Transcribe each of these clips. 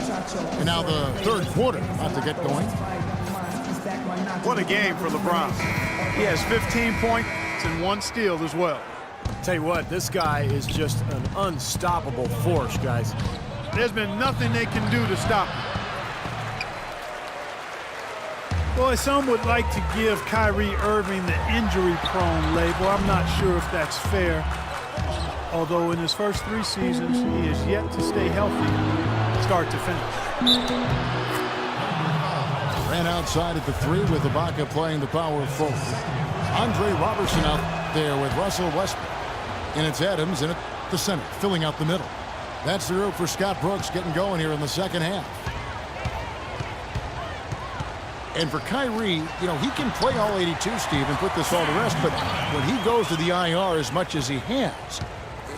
And now the third quarter about to get going. What a game for LeBron. He has 15 points and 1 steal as well. Tell you what, this guy is just an unstoppable force, guys. There's been nothing they can do to stop him. Boy, some would like to give Kyrie Irving the injury-prone label. I'm not sure if that's fair. Although in his first 3 seasons, he has yet to stay healthy start to finish. Ran outside at the 3 with Ibaka playing the power forward. Andre Robertson out there with Russell Westbrook. And it's Adams in at the center, filling out the middle. That's the route for Scott Brooks getting going here in the second half. And for Kyrie, you know, he can play all 82, Steve, and put this all to rest. But when he goes to the IR as much as he has,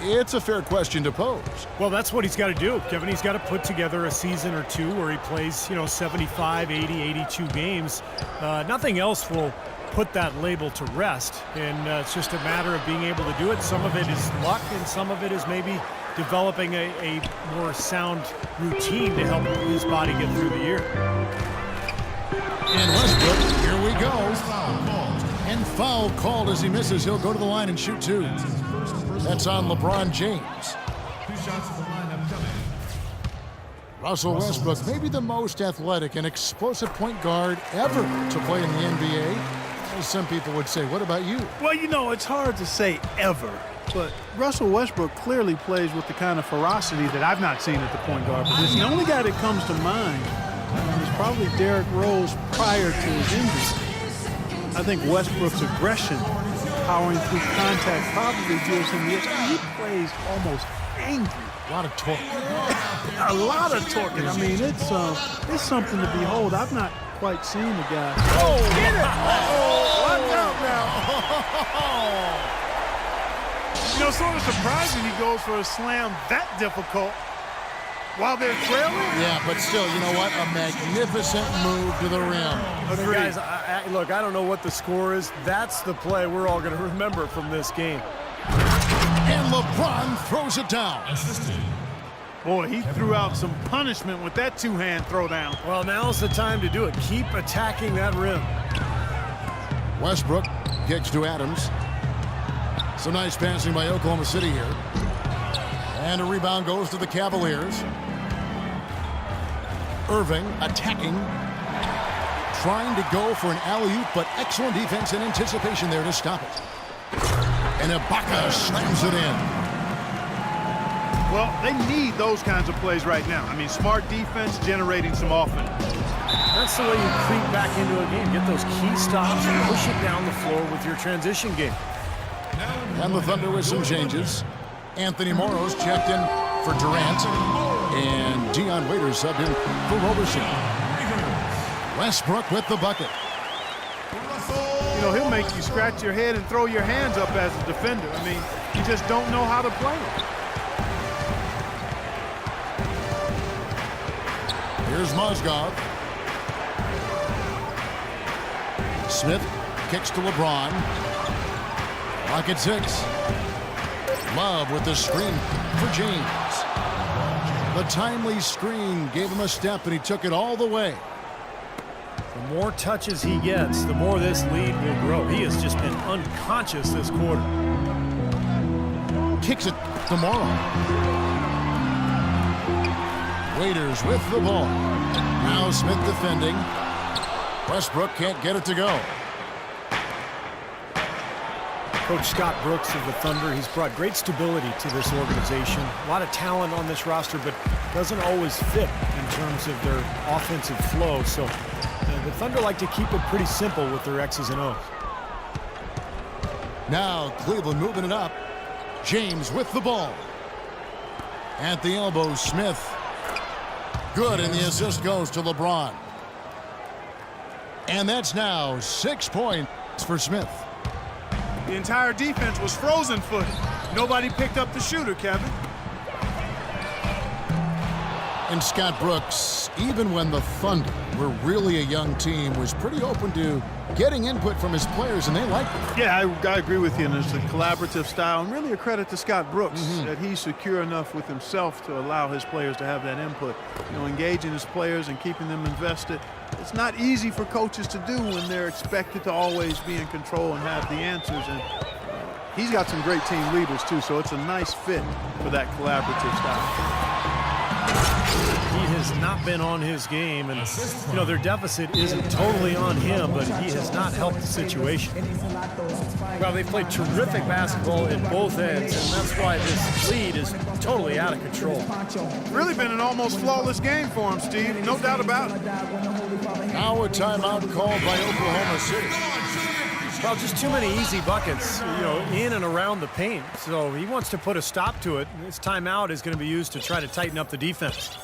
it's a fair question to pose. Well, that's what he's got to do, Kevin. He's got to put together a season or 2 where he plays, 75, 80, 82 games. Nothing else will put that label to rest. And it's just a matter of being able to do it. Some of it is luck, and some of it is maybe developing a more sound routine to help his body get through the year. And Westbrook, here we go. And foul called as he misses. He'll go to the line and shoot 2. That's on LeBron James. Russell Westbrook, maybe the most athletic and explosive point guard ever to play in the NBA. As some people would say. What about you? Well, it's hard to say ever. But Russell Westbrook clearly plays with the kind of ferocity that I've not seen at the point guard position. The only guy that comes to mind is probably Derrick Rose prior to his injury. I think Westbrook's aggression, powering through contact, probably gives him the edge. He plays almost angry. A lot of torque. A lot of torque. I mean, it's something to behold. I've not quite seen the guy. Oh, get it! Watch out now. Sort of surprising he goes for a slam that difficult while they're trailing. Yeah, but still, you know what? A magnificent move to the rim. Agreed. Guys, look, I don't know what the score is. That's the play we're all going to remember from this game. And LeBron throws it down. Boy, he threw out some punishment with that 2-hand throwdown. Well, now's the time to do it. Keep attacking that rim. Westbrook kicks to Adams. Some nice passing by Oklahoma City here. And a rebound goes to the Cavaliers. Irving attacking. Trying to go for an alley-oop, but excellent defense and anticipation there to stop it. And Ibaka slams it in. Well, they need those kinds of plays right now. I mean, smart defense generating some offense. That's the way you creep back into a game. Get those key stops and push it down the floor with your transition game. And the Thunder with some changes. Anthony Morrow's checked in for Durant. And Dion Waiters subbed in for Roberson. Westbrook with the bucket. He'll make you scratch your head and throw your hands up as a defender. I mean, you just don't know how to play it. Here's Mozgov. Smith kicks to LeBron. Lock at 6. Love with the screen for James. The timely screen gave him a step, and he took it all the way. The more touches he gets, the more this lead will grow. He has just been unconscious this quarter. Kicks it to Morrow. Waiters with the ball. Now Smith defending. Westbrook can't get it to go. Coach Scott Brooks of the Thunder, he's brought great stability to this organization. A lot of talent on this roster, but doesn't always fit in terms of their offensive flow. So the Thunder like to keep it pretty simple with their X's and O's. Now Cleveland moving it up. James with the ball. At the elbow, Smith. Good, and the assist goes to LeBron. And that's now 6 points for Smith. The entire defense was frozen-footed. Nobody picked up the shooter, Kevin. And Scott Brooks, even when the Thunder were really a young team, was pretty open to getting input from his players, and they liked it. Yeah, I agree with you. And it's a collaborative style, and really a credit to Scott Brooks that he's secure enough with himself to allow his players to have that input. You know, engaging his players and keeping them invested. It's not easy for coaches to do when they're expected to always be in control and have the answers. And he's got some great team leaders, too, so it's a nice fit for that collaborative style. He has not been on his game, and you know their deficit isn't totally on him, but he has not helped the situation. Well, they played terrific basketball at both ends, and that's why this lead is totally out of control. Really been an almost flawless game for him, Steve. No doubt about it. Now a timeout called by Oklahoma City. Well, just too many easy buckets, you know, in and around the paint. So he wants to put a stop to it. This timeout is going to be used to try to tighten up the defense.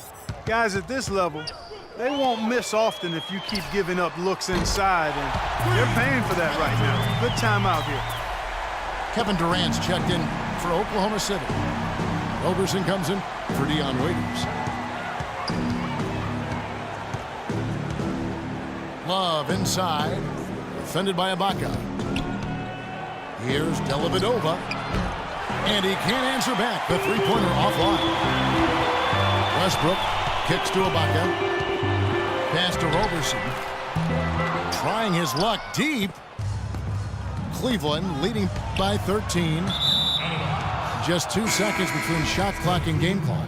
Guys at this level, they won't miss often if you keep giving up looks inside, and they're paying for that right now. Good timeout here. Kevin Durant's checked in for Oklahoma City. Roberson comes in for Dion Waiters. Love inside, defended by Ibaka. Here's Dellavedova, and he can't answer back. The three-pointer offline. Westbrook kicks to Ibaka. Pass to Roberson. Trying his luck deep. Cleveland leading by 13. Just 2 seconds between shot clock and game clock.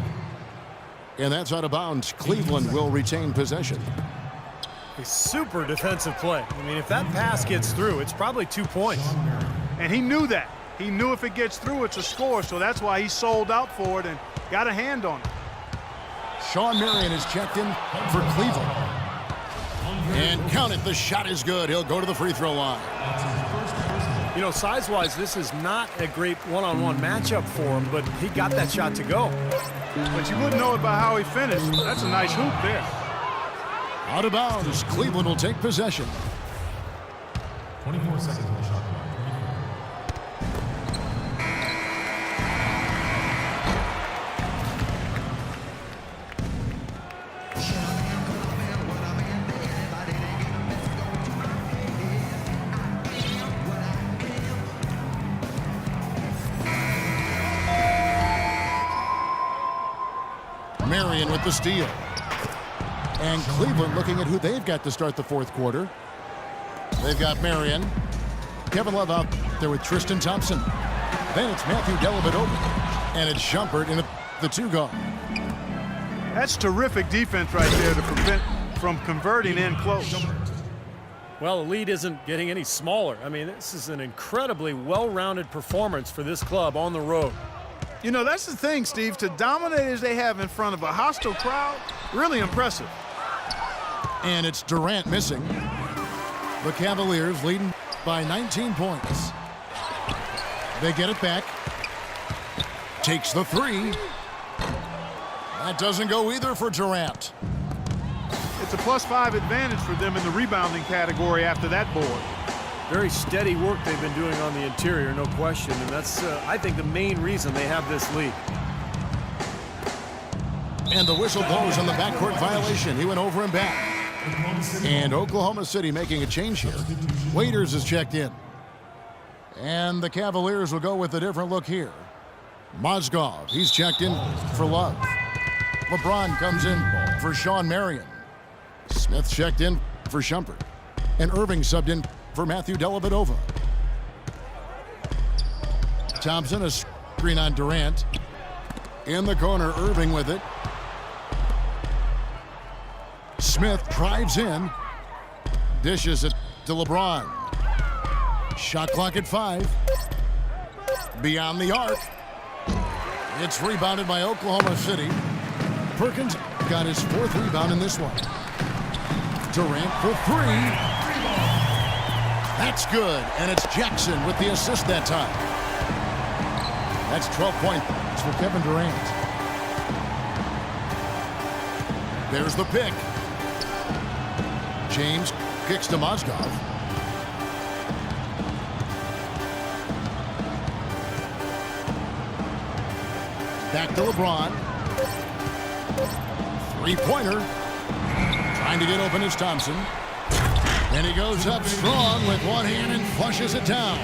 And that's out of bounds. Cleveland will retain possession. A super defensive play. I mean, if that pass gets through, it's probably 2 points. And he knew that. He knew if it gets through, it's a score, so that's why he sold out for it and got a hand on it. Shawn Marion is checked in for Cleveland. And count it, the shot is good. He'll go to the free throw line. You know, size-wise, this is not a great one-on-one matchup for him, but he got that shot to go. But you wouldn't know it by how he finished. That's a nice hoop there. Out of bounds, Cleveland will take possession. 24 seconds on the shot clock. Marion with the steal. And Cleveland looking at who they've got to start the fourth quarter. They've got Marion. Kevin Love out there with Tristan Thompson. Then it's Matthew Dellavedova. And it's Shumpert in the two-guard. That's terrific defense right there to prevent from converting in close. Well, the lead isn't getting any smaller. I mean, this is an incredibly well-rounded performance for this club on the road. You know, that's the thing, Steve. To dominate as they have in front of a hostile crowd, really impressive. And it's Durant missing. The Cavaliers leading by 19 points. They get it back. Takes the three. That doesn't go either for Durant. It's a +5 advantage for them in the rebounding category after that board. Very steady work they've been doing on the interior, no question. And that's, I think, the main reason they have this lead. And the whistle blows on the backcourt violation. He went over and back. And Oklahoma City making a change here. Waiters is checked in. And the Cavaliers will go with a different look here. Mozgov, he's checked in for Love. LeBron comes in for Shawn Marion. Smith checked in for Shumpert. And Irving subbed in for Matthew Dellavedova. Thompson, a screen on Durant. In the corner, Irving with it. Smith drives in. Dishes it to LeBron. Shot clock at 5. Beyond the arc. It's rebounded by Oklahoma City. Perkins got his 4th rebound in this one. Durant for 3. That's good, and it's Jackson with the assist that time. That's 12 points for Kevin Durant. There's the pick. James kicks to Mozgov. Back to LeBron. Three-pointer. Trying to get open is Thompson. And he goes up strong with one hand and flushes it down.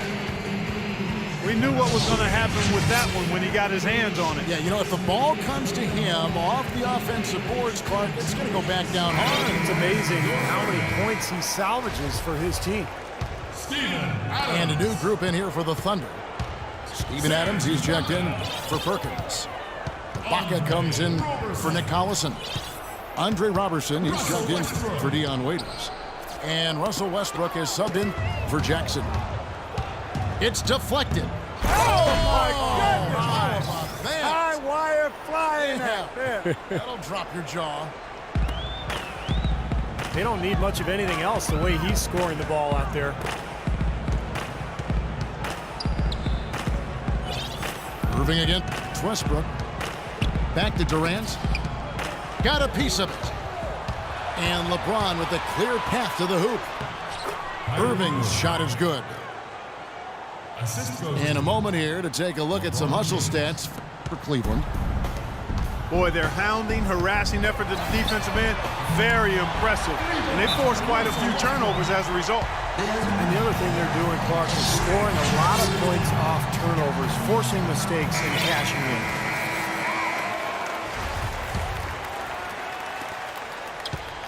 We knew what was going to happen with that one when he got his hands on it. Yeah, you know, if the ball comes to him off the offensive boards, Clark, it's going to go back down hard. It's amazing how many points he salvages for his team. And a new group in here for the Thunder. Steven Adams, he's checked in for Perkins. Baca comes in for Nick Collison. Andre Robertson, he's checked in for Dion Waiters. And Russell Westbrook is subbed in for Jackson. It's deflected. Oh, my goodness. High wire flying out there. That'll drop your jaw. They don't need much of anything else the way he's scoring the ball out there. Irving against Westbrook. Back to Durant. Got a piece of it. And LeBron with a clear path to the hoop. Irving's shot is good. In a moment here to take a look at some hustle stats for Cleveland. Boy, their hounding, harassing effort to the defensive end, very impressive. And they forced quite a few turnovers as a result. And the other thing they're doing, Clark, is scoring a lot of points off turnovers, forcing mistakes and cashing in.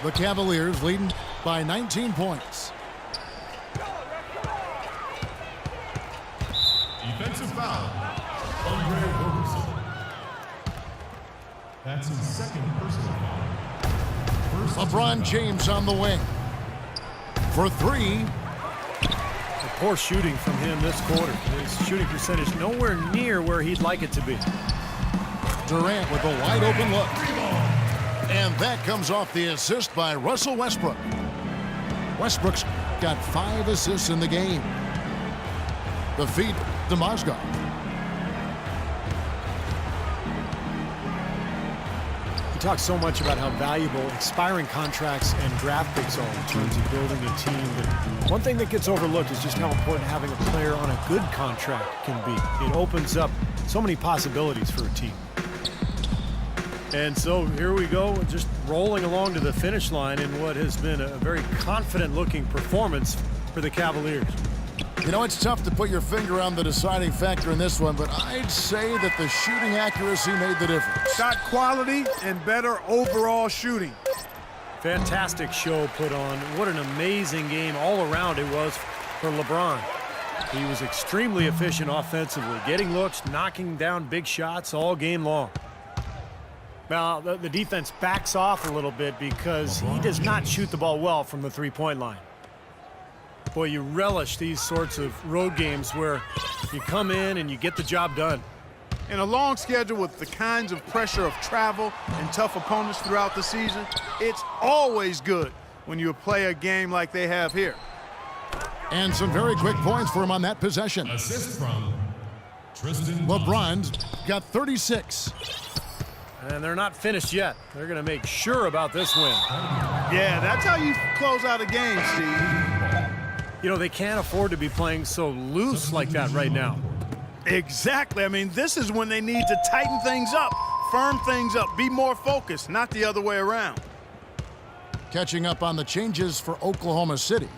The Cavaliers leading by 19 points. Defensive foul. Andre Robertson. That's his second personal foul. LeBron James on the wing. For three. The poor shooting from him this quarter. His shooting percentage nowhere near where he'd like it to be. Durant with a wide open look. And that comes off the assist by Russell Westbrook. Westbrook's got 5 assists in the game. The feed to Mozgov. We talk so much about how valuable expiring contracts and draft picks are in terms of building a team. But one thing that gets overlooked is just how important having a player on a good contract can be. It opens up so many possibilities for a team. And so here we go, just rolling along to the finish line in what has been a very confident-looking performance for the Cavaliers. You know, it's tough to put your finger on the deciding factor in this one, but I'd say that the shooting accuracy made the difference. Shot quality and better overall shooting. Fantastic show put on. What an amazing game all around it was for LeBron. He was extremely efficient offensively, getting looks, knocking down big shots all game long. Now, the defense backs off a little bit because he does not shoot the ball well from the three-point line. Boy, you relish these sorts of road games where you come in and you get the job done. In a long schedule with the kinds of pressure of travel and tough opponents throughout the season, it's always good when you play a game like they have here. And some very quick points for him on that possession. Assist from Tristan. LeBron's got 36. And they're not finished yet. They're going to make sure about this win. Yeah, that's how you close out a game, Steve. You know, they can't afford to be playing so loose like that right now. Exactly. I mean, this is when they need to tighten things up, firm things up, be more focused, not the other way around. Catching up on the changes for Oklahoma City.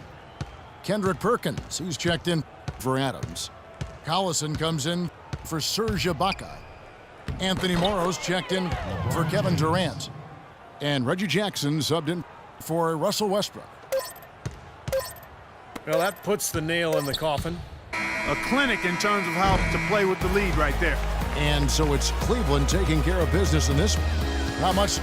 Kendrick Perkins, he's checked in for Adams. Collison comes in for Serge Ibaka. Anthony Morrow's checked in for Kevin Durant. And Reggie Jackson subbed in for Russell Westbrook. Well, that puts the nail in the coffin. A clinic in terms of how to play with the lead right there. And so it's Cleveland taking care of business in this one. Not much